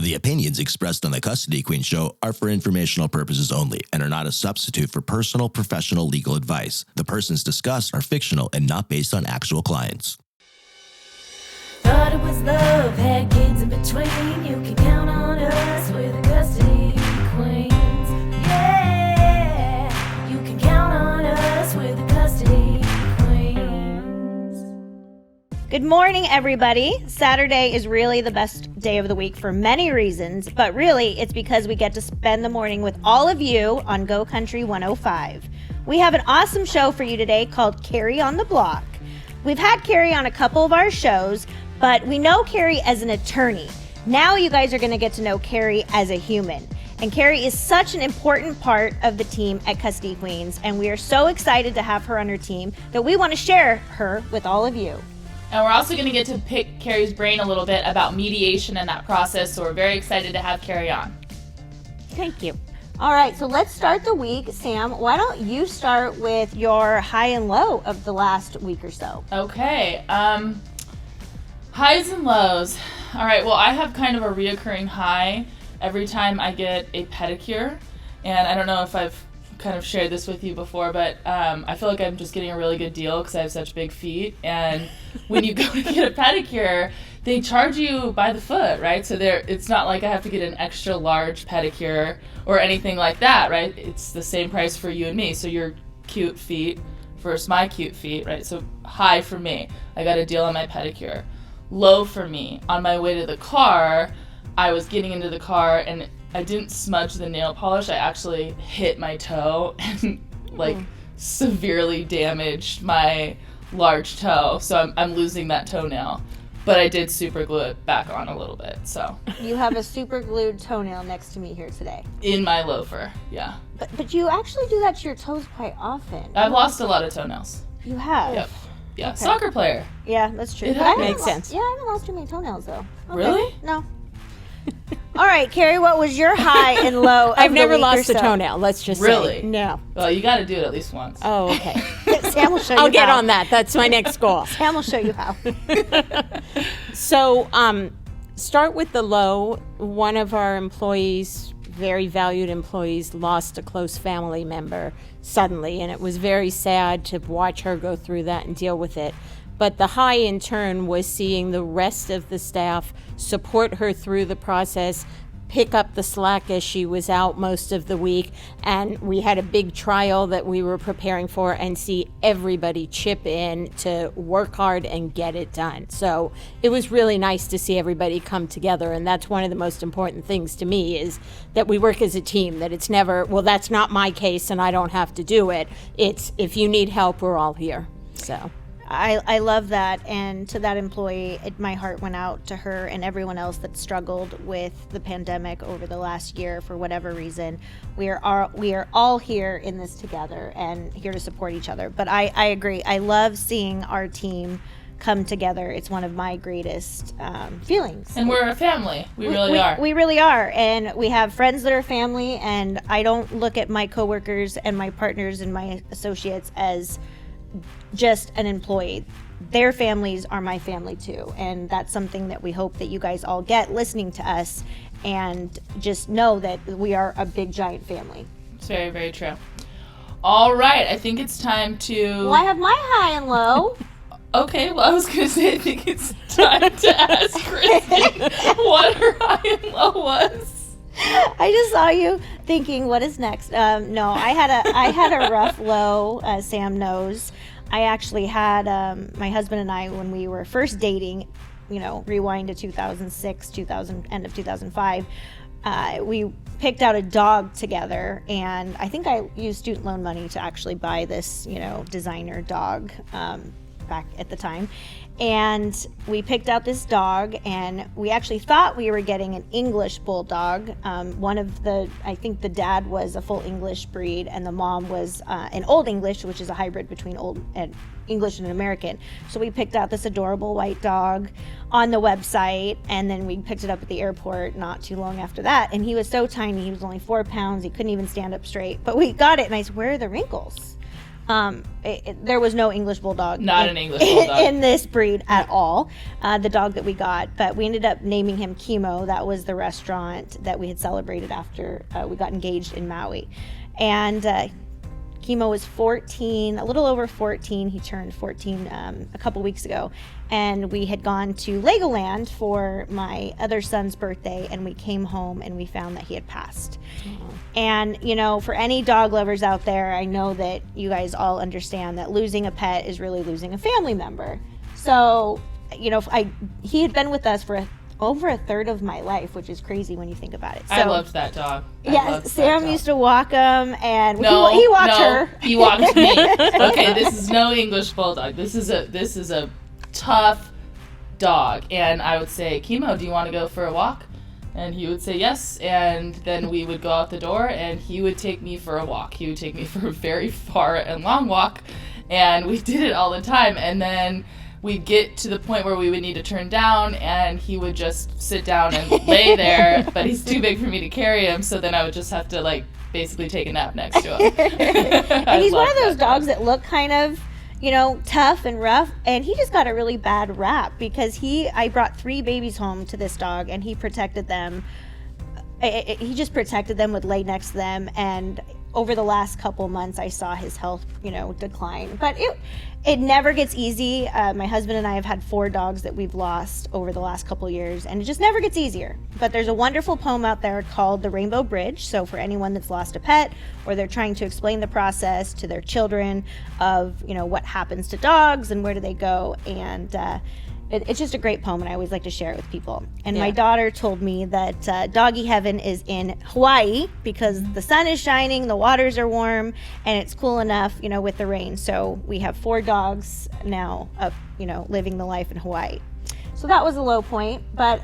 The opinions expressed on the Custody Queen Show are for informational purposes only and are not a substitute for personal, professional legal advice. The persons discussed are fictional and not based on actual clients. Thought it was love, had kids in between. You can count on us, we're the Custody Queens. Yeah, you can count on us, we're the Custody Queens. Good morning, everybody. Saturday is really the best day of the week for many reasons, but really it's because we get to spend the morning with all of you on Go Country 105. We have an awesome show for you today called Carrie on the Block. We've had Carrie on a couple of our shows, but we know Carrie as an attorney. Now you guys are going to get to know Carrie as a human. And Carrie is such an important part of the team at Custody Queens, and we are so excited to have her on our team that we want to share her with all of you. And we're also going to get to pick Carrie's brain a little bit about mediation and that process, so we're very excited to have Carrie on. Thank you. All right, so let's start the week. Sam, why don't you start with your high and low of the last week or so? Okay. Highs and lows. All right, well, I have kind of a reoccurring high every time I get a pedicure. And I don't know if I've kind of shared this with you before, but I feel like I'm just getting a really good deal because I have such big feet. And when you go to get a pedicure, they charge you by the foot, right? So it's not like I have to get an extra large pedicure or anything like that, right? It's the same price for you and me. So your cute feet versus my cute feet, right? So high for me. I got a deal on my pedicure. Low for me. On my way to the car, I was getting into the car and I didn't smudge the nail polish. I actually hit my toe and severely damaged my large toe. So I'm losing that toenail. But I did super glue it back on a little bit, so. You have a super glued toenail next to me here today. In my loafer, yeah. But you actually do that to your toes quite often. I've lost a lot of toenails. You have? Yep. Yeah, Okay. Soccer player. Yeah, that's true. It But I haven't makes sense. Yeah, I haven't lost too many toenails, though. Okay. Really? No. All right, Carrie, what was your high and low of I've the never week lost or a so? toenail, let's just Really? say. No. Well, you got to do it at least once. Oh, okay. Sam will show you I'll get how. on that. That's my next goal. Sam will show you how. So, start with the low. One of our employees, very valued employees, lost a close family member suddenly, and it was very sad to watch her go through that and deal with it. But the high in turn was seeing the rest of the staff support her through the process, pick up the slack as she was out most of the week, and we had a big trial that we were preparing for, and see everybody chip in to work hard and get it done. So it was really nice to see everybody come together, and that's one of the most important things to me, is that we work as a team, that it's never, well, that's not my case and I don't have to do it. It's, if you need help, we're all here. So I love that, and to that employee, my heart went out to her and everyone else that struggled with the pandemic over the last year for whatever reason. We are all here in this together and here to support each other. But I agree. I love seeing our team come together. It's one of my greatest feelings. And we're a family. We really are. We really are. And we have friends that are family, and I don't look at my coworkers and my partners and my associates as just an employee. Their families are my family too, and that's something that we hope that you guys all get listening to us, and just know that we are a big giant family. It's very, very true. All right, I think it's time to... Well, I have my high and low. Okay, well, I was going to say I think it's time to ask Christy what her high and low was. I just saw you thinking, what is next? No, I had a rough low, Sam knows. I actually had my husband and I, when we were first dating, rewind to 2006, end of 2005, we picked out a dog together, and I think I used student loan money to actually buy this, designer dog back at the time. And we picked out this dog, and we actually thought we were getting an English bulldog. I think the dad was a full English breed, and the mom was an Old English, which is a hybrid between Old and English and American. So we picked out this adorable white dog on the website, and then we picked it up at the airport not too long after that. And he was so tiny, he was only 4 pounds, he couldn't even stand up straight. But we got it, and I said, where are the wrinkles? There was no English bulldog. Not an English bulldog. in this breed at all. The dog that we got, but we ended up naming him Chemo. That was the restaurant that we had celebrated after we got engaged in Maui, and Chemo was 14, a little over 14. He turned 14 a couple weeks ago, and we had gone to Legoland for my other son's birthday, and we came home and we found that he had passed. And, you know, for any dog lovers out there, I know that you guys all understand that losing a pet is really losing a family member. So, you know, he had been with us for over a third of my life, which is crazy when you think about it. So, I loved that dog. Yes, Sam used to walk him, and he No, walked her. he walked me. Okay, this is no English bulldog. This is a tough dog, and I would say, Chemo, do you want to go for a walk? And he would say yes, and then we would go out the door, and he would take me for a walk. He would take me for a very far and long walk, and we did it all the time. And then we'd get to the point where we would need to turn down, and he would just sit down and lay there, but he's too big for me to carry him, so then I would just have to, like, basically take a nap next to him. And he's one of those dogs that look kind of, you know, tough and rough, and he just got a really bad rap because I brought 3 babies home to this dog, and he protected them. He just protected them, would lay next to them, and over the last couple months I saw his health, you know, decline. But it never gets easy. My husband and I have had 4 dogs that we've lost over the last couple years, and it just never gets easier. But there's a wonderful poem out there called The Rainbow Bridge. So for anyone that's lost a pet, or they're trying to explain the process to their children of, you know, what happens to dogs and where do they go, and it's just a great poem, and I always like to share it with people. And my daughter told me that doggy heaven is in Hawaii because the sun is shining, the waters are warm, and it's cool enough, you know, with the rain. So we have 4 dogs now up, you know, living the life in Hawaii. So that was a low point. But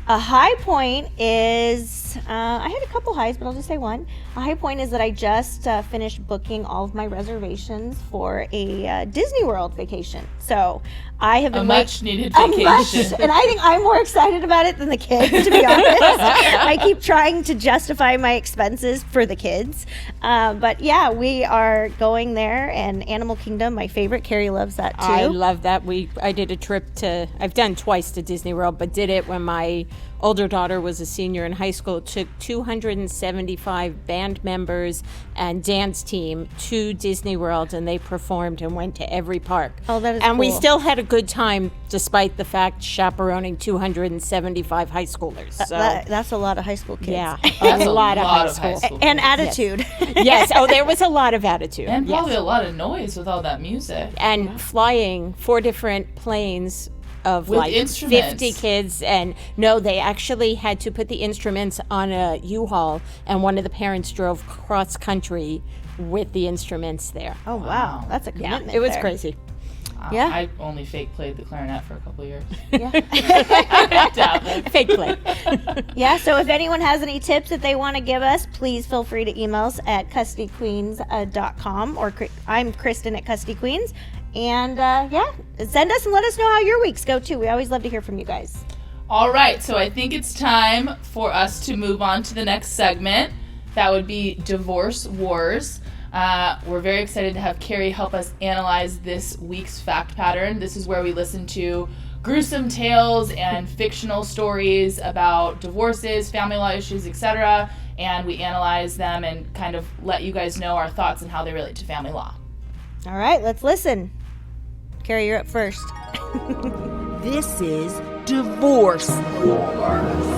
a high point is, I had a couple highs, but I'll just say one. A high point is that I just finished booking all of my reservations for a Disney World vacation. So I have been a much needed vacation. And I think I'm more excited about it than the kids, to be honest. I keep trying to justify my expenses for the kids. But yeah, we are going there, and Animal Kingdom, my favorite. Carrie loves that too. I love that. I did a trip I've done twice to Disney World, but did it when my older daughter was a senior in high school. It took 275 band members and dance team to Disney World, and they performed and went to every park. Oh, that is And cool. we still had a good time despite the fact chaperoning 275 high schoolers. So That's a lot of high school kids. yeah, That's a lot of high school. And kids. attitude. Yes. Oh, there was a lot of attitude. And probably yes. a lot of noise with all that music. And flying 4 different planes of With like instruments. 50 kids, and no, they actually had to put the instruments on a U-Haul, and one of the parents drove cross country with the instruments there. Oh, wow. That's a Yeah, commitment. it was there. crazy. Yeah. I only fake played the clarinet for a couple of years. Yeah. Fake play. Yeah, so if anyone has any tips that they want to give us, please feel free to email us at custodyqueens.com, or I'm Kristen at Custody Queens. And send us and let us know how your weeks go too. We always love to hear from you guys. All right, so I think it's time for us to move on to the next segment. That would be Divorce Wars. We're very excited to have Carrie help us analyze this week's fact pattern. This is where we listen to gruesome tales and fictional stories about divorces, family law issues, etc., and we analyze them and kind of let you guys know our thoughts and how they relate to family law. All right, let's listen. Carrie, you're up first. This is Divorce Wars.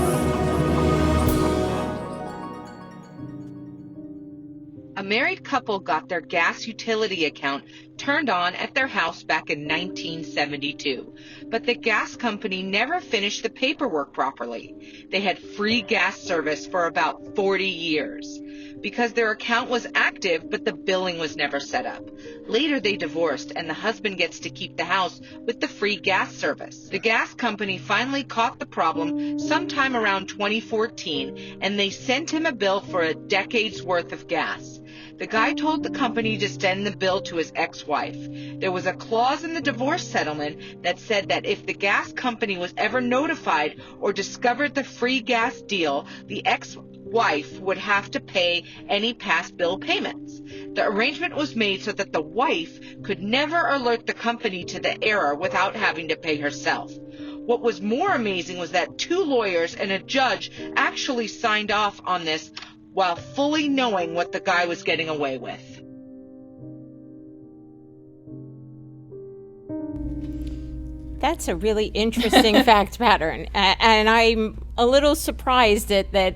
A married couple got their gas utility account turned on at their house back in 1972, but the gas company never finished the paperwork properly. They had free gas service for about 40 years because their account was active, but the billing was never set up. Later, they divorced, and the husband gets to keep the house with the free gas service. The gas company finally caught the problem sometime around 2014, and they sent him a bill for a decade's worth of gas. The guy told the company to send the bill to his ex-wife. There was a clause in the divorce settlement that said that if the gas company was ever notified or discovered the free gas deal, the wife would have to pay any past bill payments. The arrangement was made so that the wife could never alert the company to the error without having to pay herself. What was more amazing was that 2 lawyers and a judge actually signed off on this while fully knowing what the guy was getting away with. That's a really interesting fact pattern. And I'm a little surprised that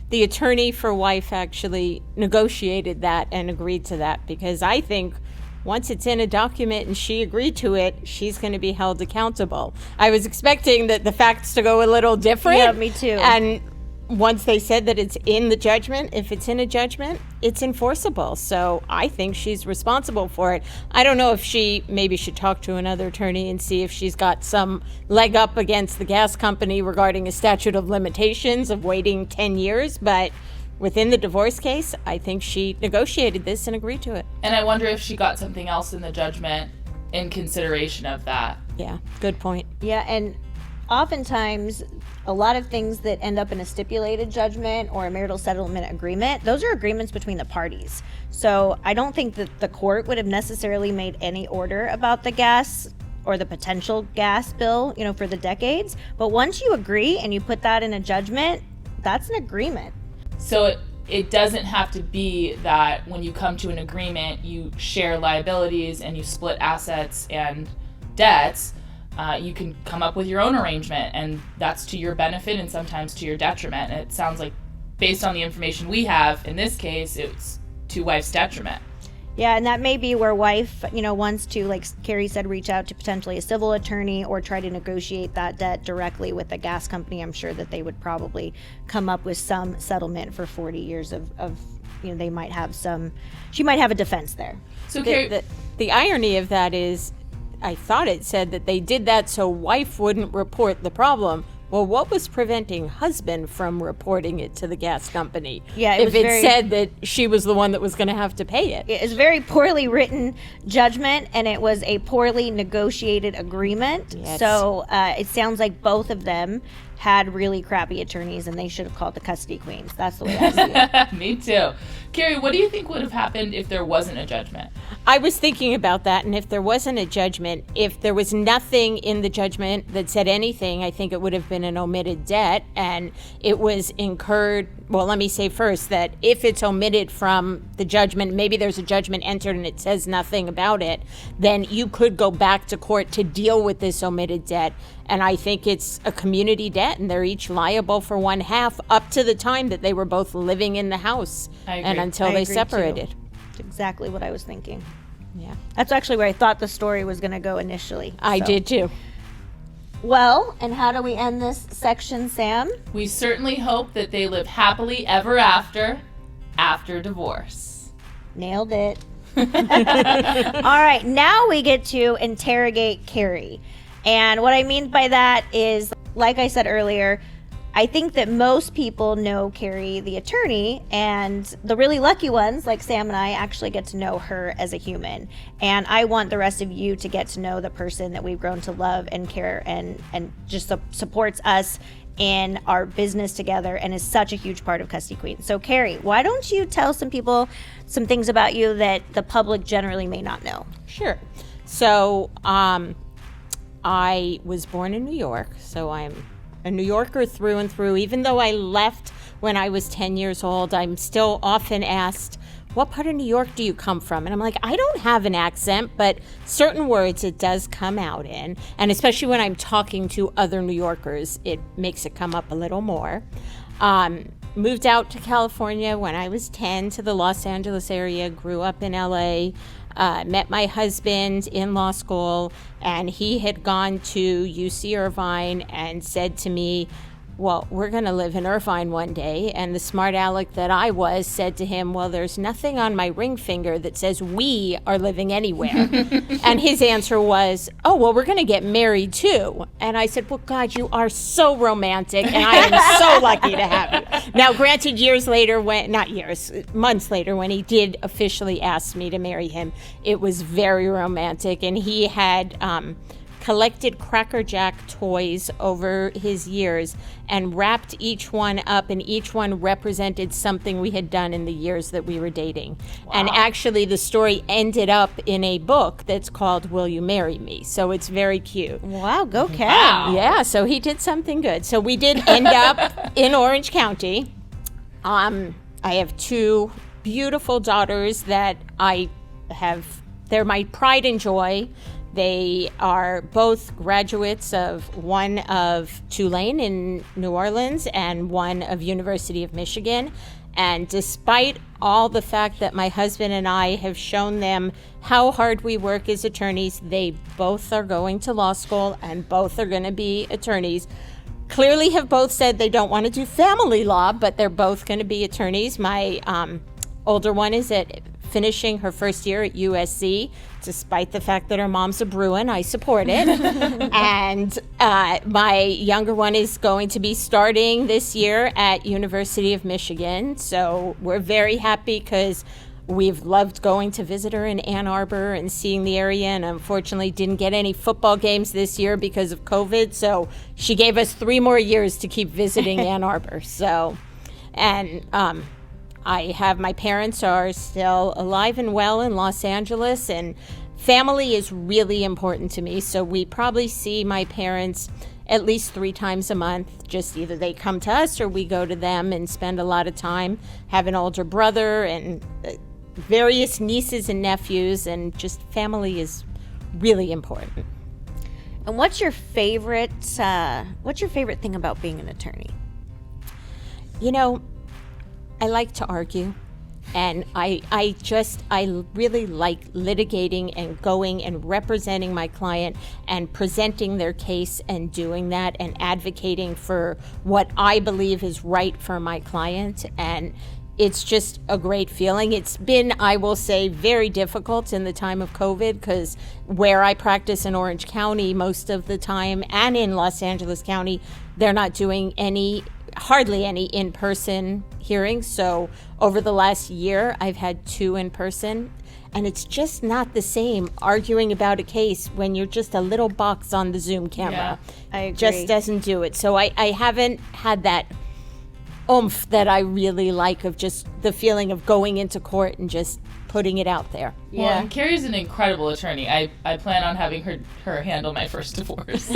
the attorney for wife actually negotiated that and agreed to that, because I think once it's in a document and she agreed to it, she's going to be held accountable. I was expecting the facts to go a little different. Yeah, me too. And once they said that it's in the judgment, if it's in a judgment, it's enforceable. So I think she's responsible for it. I don't know if she maybe should talk to another attorney and see if she's got some leg up against the gas company regarding a statute of limitations of waiting 10 years. But within the divorce case, I think she negotiated this and agreed to it. And I wonder if she got something else in the judgment in consideration of that. Yeah, good point. Yeah, and oftentimes a lot of things that end up in a stipulated judgment or a marital settlement agreement, those are agreements between the parties. So I don't think that the court would have necessarily made any order about the gas or the potential gas bill, for the decades. But once you agree and you put that in a judgment, that's an agreement. So it doesn't have to be that when you come to an agreement, you share liabilities and you split assets and debts. You can come up with your own arrangement, and that's to your benefit and sometimes to your detriment. And it sounds like, based on the information we have, in this case, it's to wife's detriment. Yeah, and that may be where wife, wants to, like Carrie said, reach out to potentially a civil attorney or try to negotiate that debt directly with the gas company. I'm sure that they would probably come up with some settlement for 40 years of they might have she might have a defense there. So Carrie, the irony of that is, I thought it said that they did that so wife wouldn't report the problem. Well, what was preventing husband from reporting it to the gas company? Yeah, if it said that she was the one that was going to have to pay it. It was a very poorly written judgment, and it was a poorly negotiated agreement. Yes. So it sounds like both of them had really crappy attorneys, and they should have called the custody queens. That's the way I see it. Me too. Carrie, what do you think would have happened if there wasn't a judgment? I was thinking about that, and if there wasn't a judgment, if there was nothing in the judgment that said anything, I think it would have been an omitted debt, and it was incurred. Well, let me say first that if it's omitted from the judgment, maybe there's a judgment entered and it says nothing about it, then you could go back to court to deal with this omitted debt. And I think it's a community debt, and they're each liable for one half up to the time that they were both living in the house and until they separated. That's exactly what I was thinking. Yeah, That's actually where I thought the story was going to go initially. I did too. Well, and how do we end this section, Sam? We certainly hope that they live happily ever after divorce. Nailed it. All right, now we get to interrogate Carrie. And what I mean by that is, like I said earlier, I think that most people know Carrie, the attorney, and the really lucky ones, like Sam and I, actually get to know her as a human. And I want the rest of you to get to know the person that we've grown to love and care and just supports us in our business together and is such a huge part of Custody Queen. So Carrie, why don't you tell some people some things about you that the public generally may not know? Sure. So I was born in New York, so I'm a New Yorker through and through. Even though I left when I was 10 years old, I'm still often asked, what part of New York do you come from? And I'm like, I don't have an accent, but certain words it does come out in. And especially when I'm talking to other New Yorkers, it makes it come up a little more. Moved out to California when I was 10 to the Los Angeles area, grew up in LA. Met my husband in law school, and he had gone to UC Irvine and said to me, well, we're going to live in Irvine one day. And the smart aleck that I was said to him, well, there's nothing on my ring finger that says we are living anywhere. And his answer was, oh, well, we're going to get married too. And I said, well, God, you are so romantic, and I am so lucky to have you. Now, granted, months later, when he did officially ask me to marry him, it was very romantic. And he had collected Cracker Jack toys over his years and wrapped each one up, and each one represented something we had done in the years that we were dating. And actually the story ended up in a book that's called Will You Marry Me? So it's very cute. Wow, go Ken. Wow. Yeah, so he did something good. So we did end up in Orange County. I have two beautiful daughters that they're my pride and joy. They are both graduates of one of Tulane in New Orleans and one of University of Michigan. And despite all the fact that my husband and I have shown them how hard we work as attorneys, they both are going to law school and both are going to be attorneys. Clearly have both said they don't want to do family law, but they're both going to be attorneys. My older one is finishing her first year at USC, despite the fact that her mom's a Bruin. I support it. And my younger one is going to be starting this year at University of Michigan. So we're very happy because we've loved going to visit her in Ann Arbor and seeing the area, and unfortunately didn't get any football games this year because of COVID. So she gave us 3 more years to keep visiting Ann Arbor. So, and my parents are still alive and well in Los Angeles, and family is really important to me. So we probably see my parents at least 3 times a month. Just either they come to us or we go to them and spend a lot of time. Have an older brother and various nieces and nephews, and just family is really important. And what's your favorite thing about being an attorney? You know, I like to argue, and I really like litigating and going and representing my client and presenting their case and doing that and advocating for what I believe is right for my client. And it's just a great feeling. It's been, I will say, very difficult in the time of COVID, because where I practice in Orange County most of the time and in Los Angeles County, they're not doing hardly any in-person hearings. So over the last year, I've had 2 in person, and it's just not the same arguing about a case when you're just a little box on the Zoom camera. Yeah, I agree. Just doesn't do it. So I haven't had that oomph that I really like, of just the feeling of going into court and just putting it out there. Well, and Carrie's an incredible attorney. I plan on having her handle my first divorce.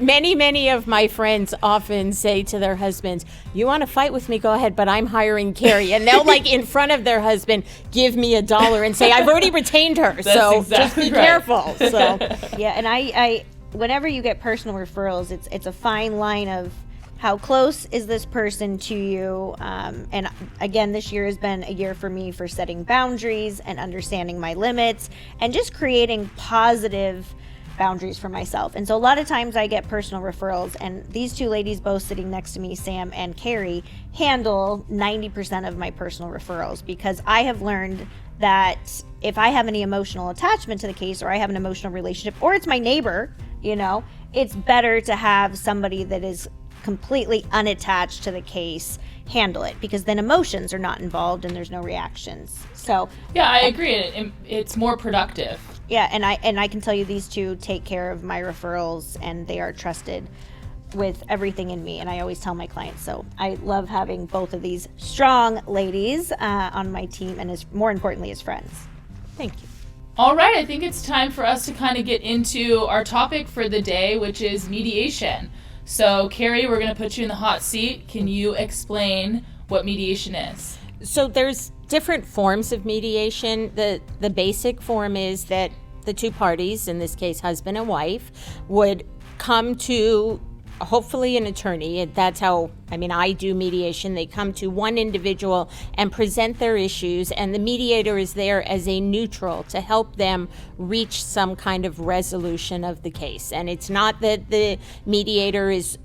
Many of my friends often say to their husbands, "You want to fight with me? Go ahead, but I'm hiring Carrie." And they'll, like, in front of their husband, give me $1 and say, "I've already retained her, so just be careful." So Yeah, and I whenever you get personal referrals, it's a fine line of how close is this person to you. And again, this year has been a year for me for setting boundaries and understanding my limits and just creating positive boundaries for myself. And so a lot of times I get personal referrals, and these 2 ladies both sitting next to me, Sam and Carrie, handle 90% of my personal referrals, because I have learned that if I have any emotional attachment to the case, or I have an emotional relationship, or it's my neighbor, it's better to have somebody that is completely unattached to the case handle it, because then emotions are not involved and there's no reactions. So yeah, I agree. It's more productive. Yeah, and I can tell you these 2 take care of my referrals, and they are trusted with everything in me, and I always tell my clients. So I love having both of these strong ladies on my team, and more importantly, as friends. thank you. All right, I think it's time for us to kind of get into our topic for the day, which is mediation. So, Carrie, we're going to put you in the hot seat. Can you explain what mediation is? So there's different forms of mediation. The basic form is that the 2 parties, in this case husband and wife, would come to hopefully an attorney. That's how, I do mediation. They come to one individual and present their issues, and the mediator is there as a neutral to help them reach some kind of resolution of the case. And it's not that the mediator is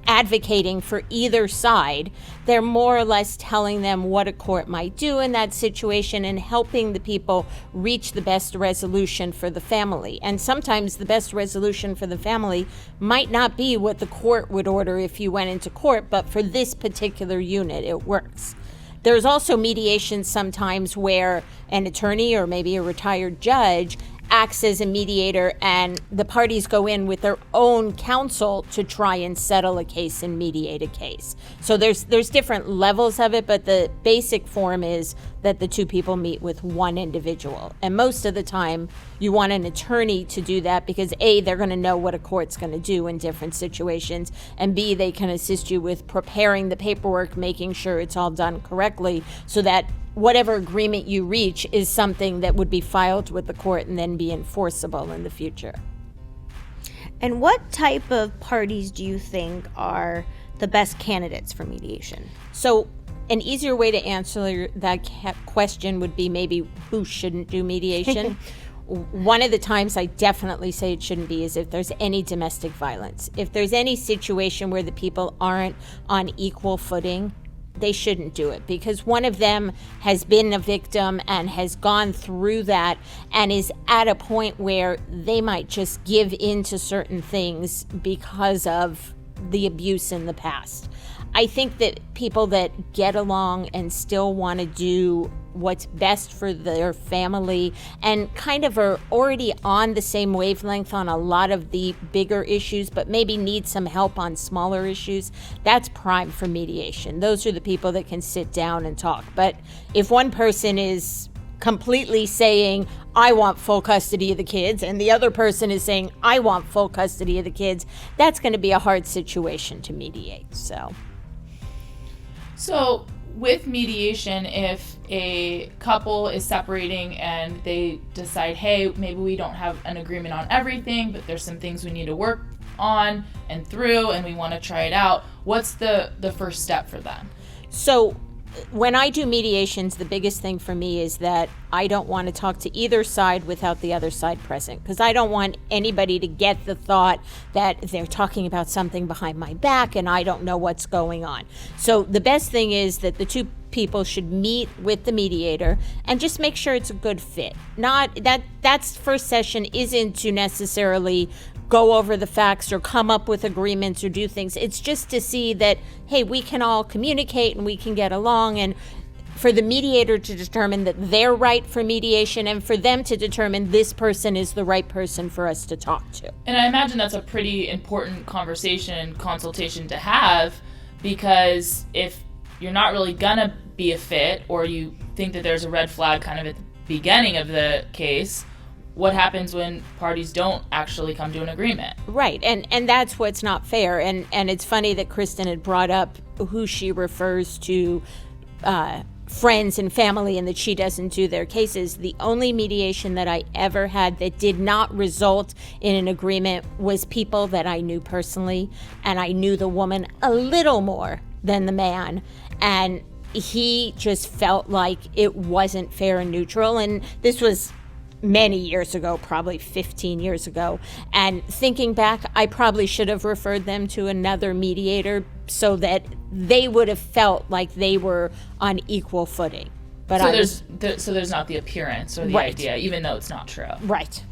advocating for either side. They're more or less telling them what a court might do in that situation and helping the people reach the best resolution for the family. And sometimes the best resolution for the family might not be what the court would order if you went into court, but for this particular unit, it works. There's also mediation sometimes where an attorney or maybe a retired judge acts as a mediator, and the parties go in with their own counsel to try and settle a case and mediate a case. So there's different levels of it, but the basic form is that the two people meet with one individual. And most of the time, you want an attorney to do that because A, they're going to know what a court's going to do in different situations, and B, they can assist you with preparing the paperwork, making sure it's all done correctly, so that whatever agreement you reach is something that would be filed with the court and then be enforceable in the future. And what type of parties do you think are the best candidates for mediation? So an easier way to answer that question would be maybe who shouldn't do mediation. One of the times I definitely say it shouldn't be is if there's any domestic violence. If there's any situation where the people aren't on equal footing, they shouldn't do it, because one of them has been a victim and has gone through that and is at a point where they might just give in to certain things because of the abuse in the past. I think that people that get along and still want to do what's best for their family and kind of are already on the same wavelength on a lot of the bigger issues, but maybe need some help on smaller issues, that's prime for mediation. Those are the people that can sit down and talk. But if one person is completely saying, I want full custody of the kids, and the other person is saying, I want full custody of the kids, that's going to be a hard situation to mediate. So with mediation, if a couple is separating and they decide, hey, maybe we don't have an agreement on everything, but there's some things we need to work on and through, and we want to try it out, what's the first step for them? So when I do mediations, the biggest thing for me is that I don't want to talk to either side without the other side present, because I don't want anybody to get the thought that they're talking about something behind my back and I don't know what's going on. So the best thing is that the two people should meet with the mediator and just make sure it's a good fit. Not that's first session isn't to necessarily go over the facts or come up with agreements or do things. It's just to see that, hey, we can all communicate and we can get along, and for the mediator to determine that they're right for mediation and for them to determine this person is the right person for us to talk to. And I imagine that's a pretty important conversation, consultation to have, because if you're not really gonna be a fit, or you think that there's a red flag kind of at the beginning of the case, what happens when parties don't actually come to an agreement? Right, and that's what's not fair. And it's funny that Kristen had brought up who she refers to friends and family and that she doesn't do their cases. The only mediation that I ever had that did not result in an agreement was people that I knew personally, and I knew the woman a little more than the man, and he just felt like it wasn't fair and neutral. And this was many years ago, probably 15 years ago. And thinking back, I probably should have referred them to another mediator so that they would have felt like they were on equal footing. But so there's not the appearance or the idea, even though it's not true. Right.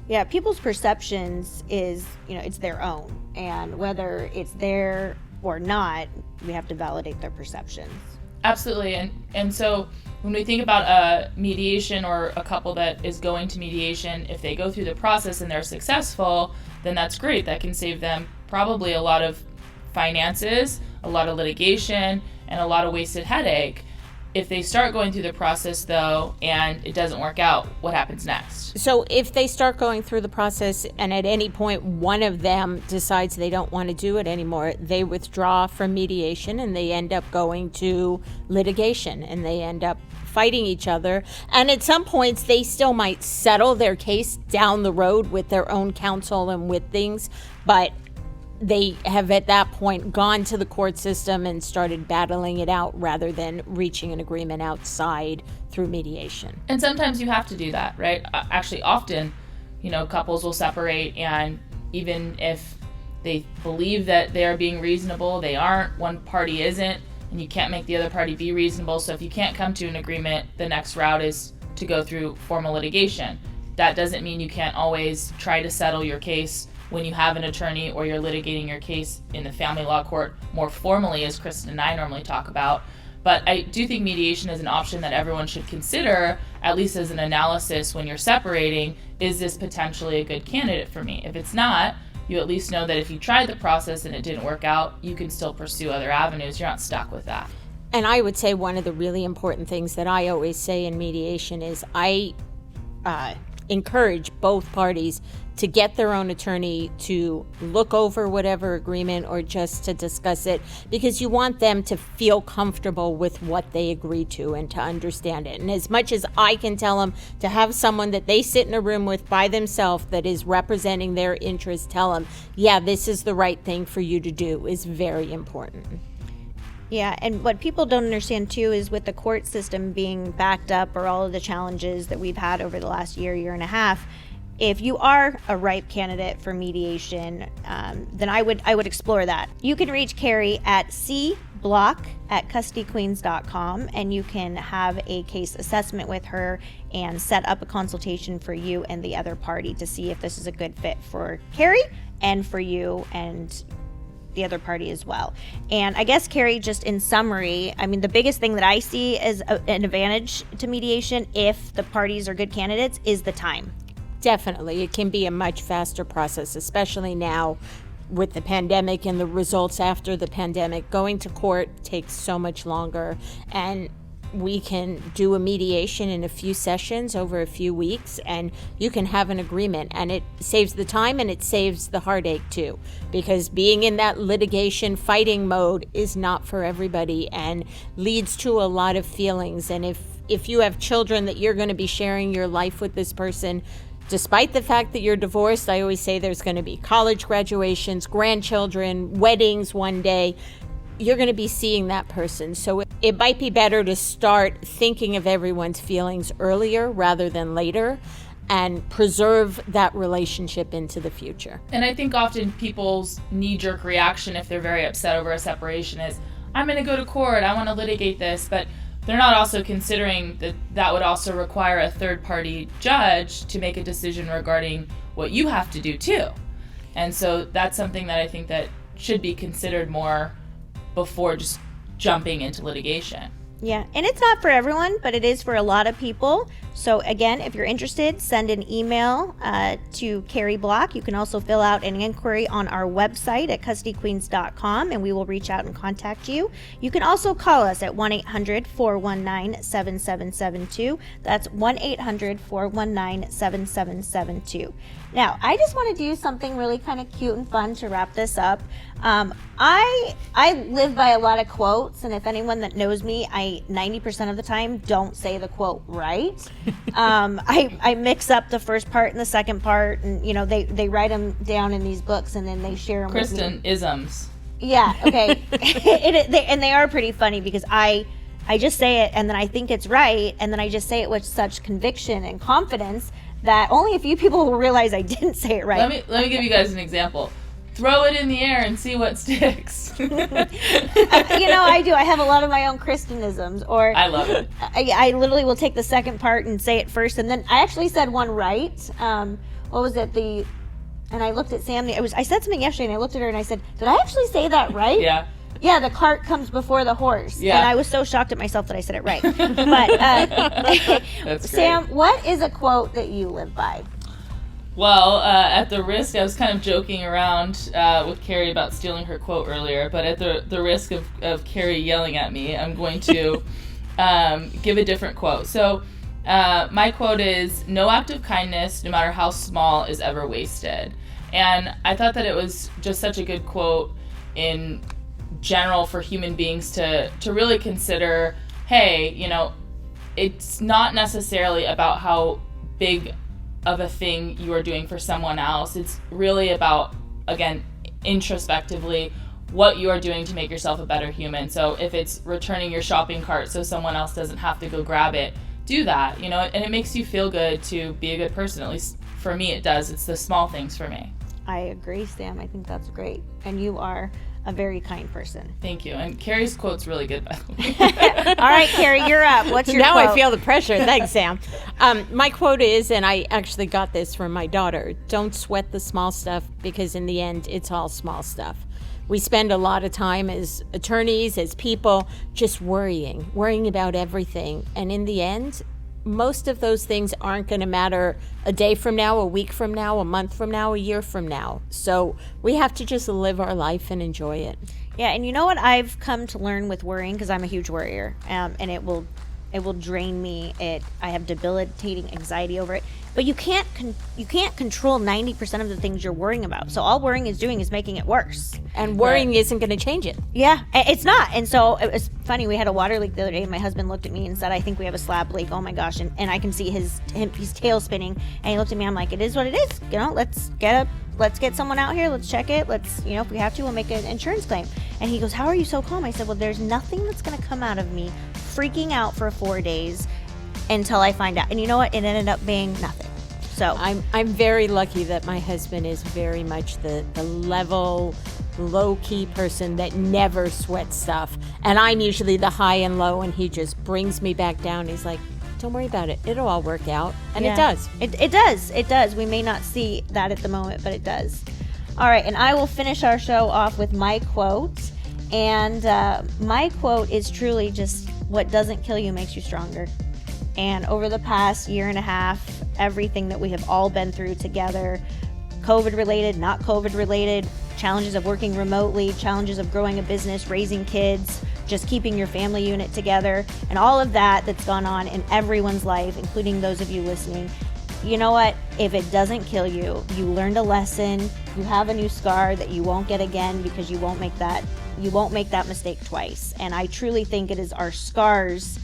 Yeah, people's perceptions is, it's their own. And whether it's there or not, we have to validate their perceptions. Absolutely. And so when we think about a mediation or a couple that is going to mediation, if they go through the process and they're successful, then that's great. That can save them probably a lot of finances, a lot of litigation, and a lot of wasted headache. If they start going through the process, though, and it doesn't work out, what happens next? So if they start going through the process and at any point one of them decides they don't want to do it anymore, they withdraw from mediation and they end up going to litigation and they end up fighting each other. And at some points, they still might settle their case down the road with their own counsel and with things, but they have at that point gone to the court system and started battling it out rather than reaching an agreement outside through mediation. And sometimes you have to do that, right? Actually, often, couples will separate, and even if they believe that they're being reasonable, they aren't. One party isn't, and you can't make the other party be reasonable. So if you can't come to an agreement, the next route is to go through formal litigation. That doesn't mean you can't always try to settle your case when you have an attorney or you're litigating your case in the family law court more formally, as Kristen and I normally talk about. But I do think mediation is an option that everyone should consider, at least as an analysis when you're separating. Is this potentially a good candidate for me? If it's not, you at least know that if you tried the process and it didn't work out, you can still pursue other avenues. You're not stuck with that. And I would say one of the really important things that I always say in mediation is I encourage both parties to get their own attorney to look over whatever agreement or just to discuss it, because you want them to feel comfortable with what they agree to and to understand it. And as much as I can tell them to have someone that they sit in a room with by themselves that is representing their interests, tell them, yeah, this is the right thing for you to do, is very important. Yeah, and what people don't understand too is with the court system being backed up, or all of the challenges that we've had over the last year and a half, if you are a ripe candidate for mediation, then I would explore that. You can reach Carrie at cblock@custodyqueens.com, and you can have a case assessment with her and set up a consultation for you and the other party to see if this is a good fit for Carrie and for you and the other party as well. And I guess, Carrie, just in summary, I mean, the biggest thing that I see as an advantage to mediation, if the parties are good candidates, is the time. Definitely. It can be a much faster process, especially now with the pandemic and the results after the pandemic. Going to court takes so much longer, and we can do a mediation in a few sessions over a few weeks, and you can have an agreement, and it saves the time and it saves the heartache too, because being in that litigation fighting mode is not for everybody and leads to a lot of feelings. And if you have children that you're going to be sharing your life with this person, despite the fact that you're divorced, I always say there's going to be college graduations, grandchildren, weddings one day. You're going to be seeing that person. So it might be better to start thinking of everyone's feelings earlier rather than later, and preserve that relationship into the future. And I think often people's knee-jerk reaction if they're very upset over a separation is, I'm going to go to court, I want to litigate this, but they're not also considering that that would also require a third-party judge to make a decision regarding what you have to do too. And so that's something that I think that should be considered more before just jumping into litigation. Yeah, and it's not for everyone, but it is for a lot of people. So again, if you're interested, send an email to Carrie Block. You can also fill out an inquiry on our website at custodyqueens.com, and we will reach out and contact you. You can also call us at 1-800-419-7772. That's 1-800-419-7772. Now, I just want to do something really kind of cute and fun to wrap this up. I live by a lot of quotes, and if anyone that knows me, I 90% of the time don't say the quote right. I mix up the first part and the second part, and you know they write them down in these books and then they share them Kristen, with me. isms. Yeah, okay. They are pretty funny because I just say it and then I think it's right, and then I just say it with such conviction and confidence that only a few people will realize I didn't say it right. Let me give you guys an example. Throw it in the air and see what sticks. I do. I have a lot of my own Kristenisms. Or I love it. I literally will take the second part and say it first, and then I actually said one right. What was it? And I looked at Sam. I said something yesterday, and I looked at her and I said, "Did I actually say that right?" Yeah. Yeah, the cart comes before the horse. Yeah. And I was so shocked at myself that I said it right. But That's Sam, great. what is a quote that you live by? Well, at the risk, I was kind of joking around with Carrie about stealing her quote earlier, but at the risk of Carrie yelling at me, I'm going to give a different quote. So my quote is, "No act of kindness, no matter how small, is ever wasted." And I thought that it was just such a good quote in general for human beings to really consider, hey, it's not necessarily about how big of a thing you are doing for someone else. It's really about, again, introspectively, what you are doing to make yourself a better human. So if it's returning your shopping cart so someone else doesn't have to go grab it, do that, and it makes you feel good to be a good person. At least for me it does. It's the small things for me. I agree, Sam. I think that's great. And you are a very kind person. Thank you. And Carrie's quote's really good, by the way. All right, Carrie, you're up. What's your now quote? I feel the pressure. Thanks, Sam. My quote is, and I actually got this from my daughter, "Don't sweat the small stuff, because in the end, it's all small stuff." we spend a lot of time as attorneys, as people, just worrying about everything. And in the end, most of those things aren't going to matter a day from now, a week from now, a month from now, a year from now. So we have to just live our life and enjoy it. Yeah, and you know what I've come to learn with worrying, because I'm a huge worrier, and it will drain me. I have debilitating anxiety over it. But you can't control 90% of the things you're worrying about. So all worrying is doing is making it worse. And worrying isn't going to change it. Yeah, it's not. And so it was funny. We had a water leak the other day, and my husband looked at me and said, "I think we have a slab leak." Oh my gosh! And I can see his tail spinning. And he looked at me. I'm like, "It is what it is. You know, let's get someone out here. Let's check it. Let's, if we have to, we'll make an insurance claim." And he goes, "How are you so calm?" I said, "Well, there's nothing that's going to come out of me freaking out for 4 days until I find out." And you know what? It ended up being nothing. So I'm very lucky that my husband is very much the level, low-key person that never sweats stuff. And I'm usually the high and low, and he just brings me back down. He's like, "Don't worry about it. It'll all work out." And yeah. It does. It does. We may not see that at the moment, but it does. All right, and I will finish our show off with my quote. And my quote is truly just, what doesn't kill you makes you stronger. And over the past year and a half, everything that we have all been through together, COVID related, not COVID related, challenges of working remotely, challenges of growing a business, raising kids, just keeping your family unit together, and all of that's gone on in everyone's life, including those of you listening. You know what? If it doesn't kill you, you learned a lesson, you have a new scar that you won't get again, because you won't make that mistake twice. And I truly think it is our scars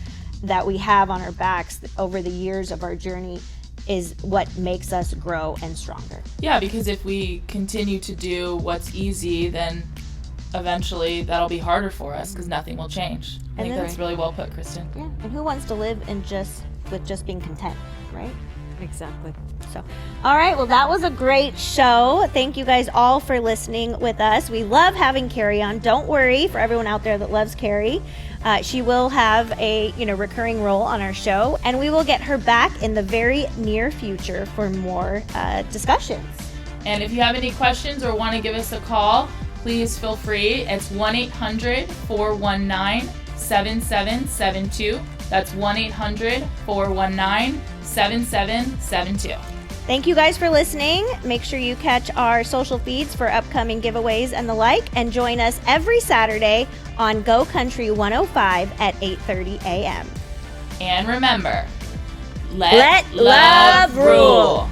that we have on our backs over the years of our journey is what makes us grow and stronger. Yeah, because if we continue to do what's easy, then eventually that'll be harder for us, because nothing will change. I think that's really well put, Kristen. Yeah, and who wants to live with just being content, right? Exactly. So, all right, well, that was a great show. Thank you guys all for listening with us. We love having Carrie on. Don't worry, for everyone out there that loves Carrie, she will have a recurring role on our show, and we will get her back in the very near future for more discussions. And if you have any questions or want to give us a call, please feel free. It's 1-800-419-7772. That's 1-800-419-7772. Thank you guys for listening. Make sure you catch our social feeds for upcoming giveaways and the like, and join us every Saturday on Go Country 105 at 8:30 a.m. And remember, let love rule.